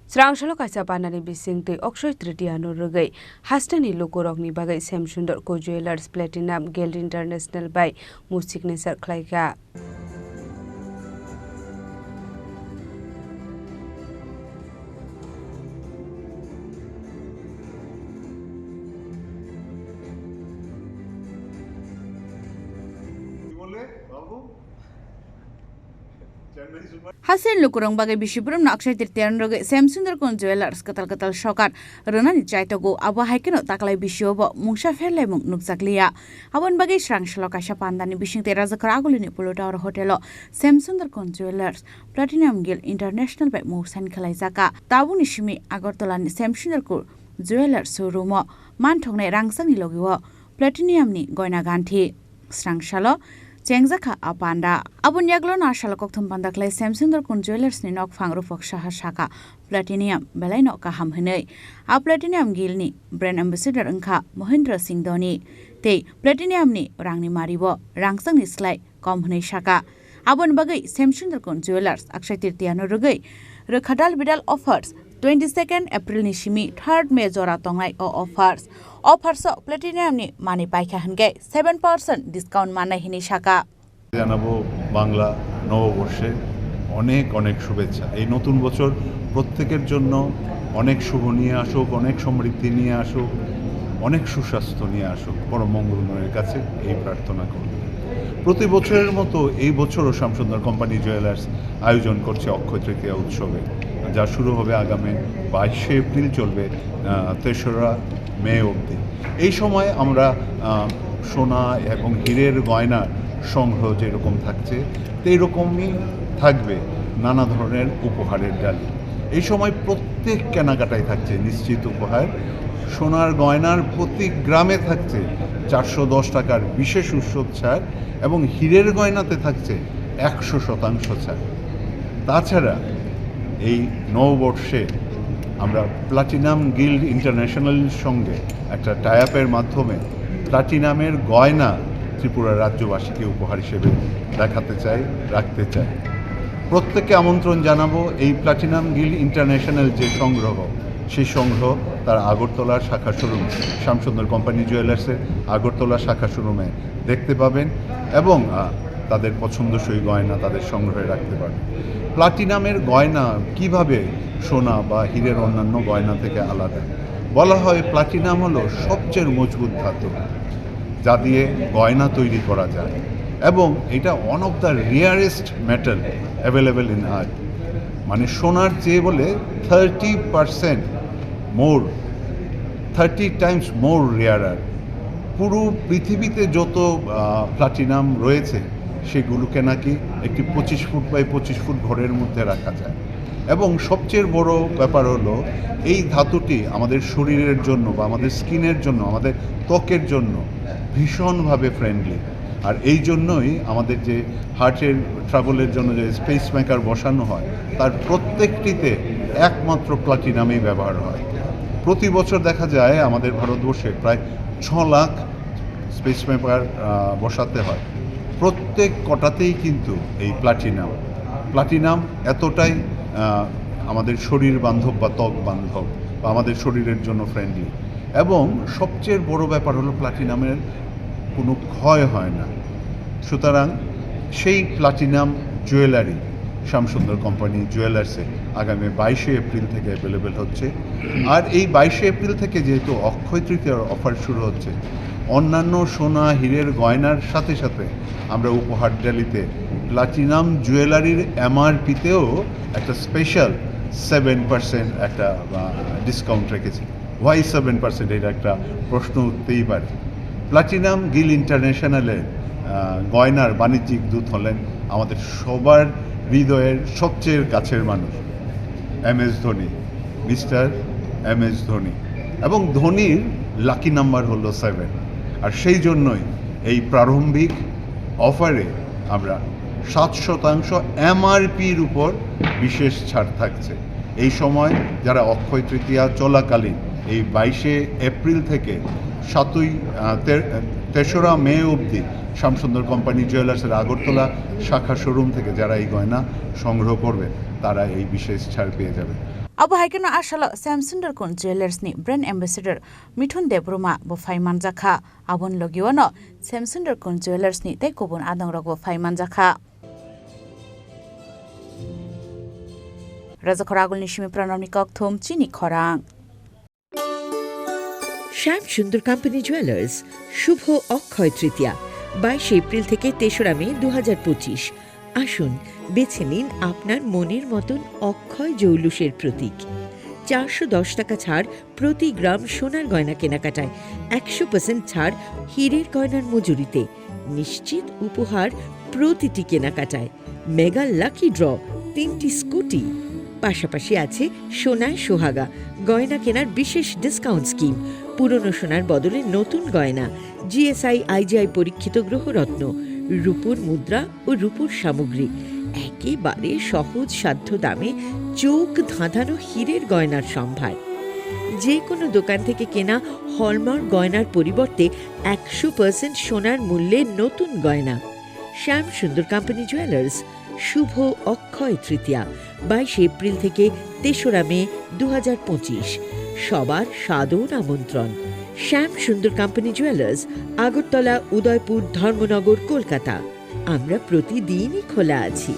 Srangshalo kaisa panani bising tei Akshay Tritiya no rugai hastani lokorokni bagai Samsundar Co Jewelers Platinum Gilt International by mu signature khlaika. Hasil lukurang bagai Bishipuram na Akshay Tritiya roge Samsundar Co Jewelers katal sokar renani chaitogo abo haikeno taklai bishobo mungsha ferlai mung nukjakliya abon bagai srangshalo kaisa pandani bising te rajakar agulini Pulutawar hotelo Samsundar Co Jewelers Platinum Gilt International by musan khalaijaka tabuni shimi Agartala ni Samsundar Co Jewelers showroom manthongnai rangsangni logiwo Platinum ni goina ganthi srangshalo Chengjaka apanda abun yaglo na shalakok thum pandaklai Samsundar Co Jewelers ni nok phangru poksa shaka Platinum belai nok ka hamhnei a Platinum Gilt ni brand ambassador angkha Mohendra Singh Dhoni te Platinum ni rangni maribo rangsang ni slai kom hnei shaka abun bagai Samsundar Co Jewelers Akshay Tritiya no rugai rekhadal bidal offers 22nd April ni shimi 3rd May jora tongai o offers Platinum ni mani paikha hange 7% discount manai hini shaka জানাবো বাংলা নববর্ষে অনেক অনেক শুভেচ্ছা। এই নতুন বছর প্রত্যেকের জন্য অনেক শুভ নিয়ে আসুক, অনেক সমৃদ্ধি নিয়ে আসুক, অনেক সুস্বাস্থ্য নিয়ে আসুক, পরম মঙ্গলময়ের কাছে এই প্রার্থনা করব। প্রতি বছরের মতো এই বছরও শামসুন্দর কোম্পানি জুয়েলার্স আয়োজন করছে অক্ষয় তৃতীয়া উৎসবে, যা শুরু হবে আগামী 22শে এপ্রিল, চলবে 3রা মে অবধি। এই সময় আমরা সোনা এবং হীরের গয়নার সংগ্রহ যেরকম থাকছে সেইরকমই থাকবে নানা ধরনের উপহারের ডালি। এই সময় প্রত্যেক কেনাকাটায় থাকছে নিশ্চিত উপহার। সোনার গয়নার প্রতি গ্রামে থাকছে 410 টাকার বিশেষ উৎসব ছাড় এবং হীরের গয়নাতে থাকছে 100% ছাড়। তাছাড়া এই নববর্ষে আমরা প্লাটিনাম গিল্ড ইন্টারন্যাশনালের সঙ্গে একটা টাই-আপের মাধ্যমে প্লাটিনামের গয়না ত্রিপুরা রাজ্যবাসীকে উপহার হিসেবে দেখাতে চাই, রাখতে চাই। প্রত্যেককে আমন্ত্রণ জানাবো এই প্লাটিনাম গিল্ড ইন্টারন্যাশনাল যে সংগ্রহ, সেই সংগ্রহ তার আগরতলার শাখা শোরুম শামসুন্দর কোম্পানি জুয়েলার্সের আগরতলা শাখা শোরুমে দেখতে পাবেন এবং তাদের পছন্দসই গয়না তাদের সংগ্রহে রাখতে পারবেন। প্লাটিনামের গয়না কিভাবে সোনা বা হীরের অন্যান্য গয়না থেকে আলাদা? বলা হয় প্লাটিনাম হলো সবচেয়ে মজবুত ধাতু যা দিয়ে গয়না তৈরি করা যায় এবং এটা one of the rarest metal available in আর্থ। মানে সোনার চেয়ে বলে 30 টাইমস মোর রেয়ারার। পুরো পৃথিবীতে যত প্লাটিনাম রয়েছে সেগুলোকে নাকি একটি 25 ফুট বাই 25 ফুট ঘরের মধ্যে রাখা যায় এবং সবচেয়ে বড় ব্যাপার হলো এই ধাতুটি আমাদের শরীরের জন্য বা আমাদের স্কিনের জন্য, আমাদের ত্বকের জন্য ভীষণভাবে ফ্রেন্ডলি। আর এই জন্যই আমাদের যে হার্টের ট্রাবলের জন্য যে স্পেস মেকার বসানো হয় তার প্রত্যেকটিতে একমাত্র প্লাটিনামই ব্যবহার হয়। প্রতি বছর দেখা যায় আমাদের ভারতবর্ষে প্রায় 6 লাখ স্পেস মেকার বসাতে হয়, প্রত্যেক কটাতেই কিন্তু এই প্লাটিনাম এতটাই আমাদের শরীর বান্ধব বা ত্বক বান্ধব বা আমাদের শরীরের জন্য ফ্রেন্ডলি। এবং সবচেয়ে বড় ব্যাপার হলো প্লাটিনামের কোনো ক্ষয় হয় না। সুতরাং সেই প্লাটিনাম জুয়েলারি শামসুন্দর কোম্পানি জুয়েলার্সে আগামী 22শে এপ্রিল থেকে অ্যাভেলেবেল হচ্ছে। আর এই 22শে এপ্রিল থেকে যেহেতু অক্ষয় তৃতীয়ার অফার শুরু হচ্ছে, অন্যান্য সোনা হীরের গয়নার সাথে সাথে আমরা উপহার ডালিতে প্লাটিনাম জুয়েলারির এমআরপিতেও একটা স্পেশাল 7% একটা ডিসকাউন্ট রেখেছি। ওয়াই 7%? এটা একটা প্রশ্ন উঠতেই পারে। প্লাটিনাম গিল্ড ইন্টারন্যাশনালের গয়নার বাণিজ্যিক দূত হলেন আমাদের সবার হৃদয়ের সবচেয়ে কাছের মানুষ MS Dhoni, mister MS Dhoni. এবং ধোনির লাকি নাম্বার হলো 7। আর সেই জন্যই এই প্রারম্ভিক অফারে আমরা 7% এমআরপির উপর বিশেষ ছাড় থাকছে। এই সময় যারা অক্ষয় তৃতীয়া চলাকালীন এই 22শে এপ্রিল থেকে 3রা মে অবধি শামসুন্দর কোম্পানি জুয়েলার্সের আগরতলা শাখা শোরুম থেকে যারা এই গয়না সংগ্রহ করবে তারা এই বিশেষ ছাড় পেয়ে যাবে। Abo haikeno ashala Samsundar kon Jewelers ni brand ambassador Mithun Debroma bo faiman jakha abon logiwano Samsundar kon Jewelers ni tei kobun adang rok bo faiman jakha Raja Khoragul Nishimi Pranamni Kokthom Chini Khorang শ্যাম সুন্দর company jewellers শুভ Akshaya Tritiya 22 April থেকে 3রা মে 2025 আসুন বেছে নিন আপনার মনের মতন অক্ষয় জৌলুসের প্রতীক 410 টাকা ছাড় প্রতি গ্রাম সোনার গয়না কেনাকাটায় 100% ছাড় হীরের গয়নার মজুরিতে নিশ্চিত উপহার প্রতিটি কেনাকাটায় মেগা লাকি ড্র 3টি স্কুটি পাশাপাশি আছে সোনায় সোহাগা গয়না কেনার বিশেষ ডিসকাউন্ট স্কিম পুরনো সোনার বদলে নতুন গয়না জিএসআই আইজিআই পরীক্ষিত গ্রহরত্ন রূপোর মুদ্রা ও রূপোর সামগ্রী একেবারে সহজ সাধ্য দামে চোখ ধাঁধানো হীরের গয়নার সম্ভার যে কোনো দোকান থেকে কেনা হলমার্ক গয়নার পরিবর্তে 100% সোনার মূল্যে নতুন গয়না শ্যাম সুন্দর কোম্পানি জুয়েলার্স শুভ অক্ষয় তৃতীয়া 22 এপ্রিল থেকে 3রা মে 2025 সবার সাদর আমন্ত্রণ শ্যাম সুন্দর কোম্পানি জুয়েলার্স আগরতলা উদয়পুর ধর্মনগর কলকাতা আমরা প্রতিদিনই খোলা আছি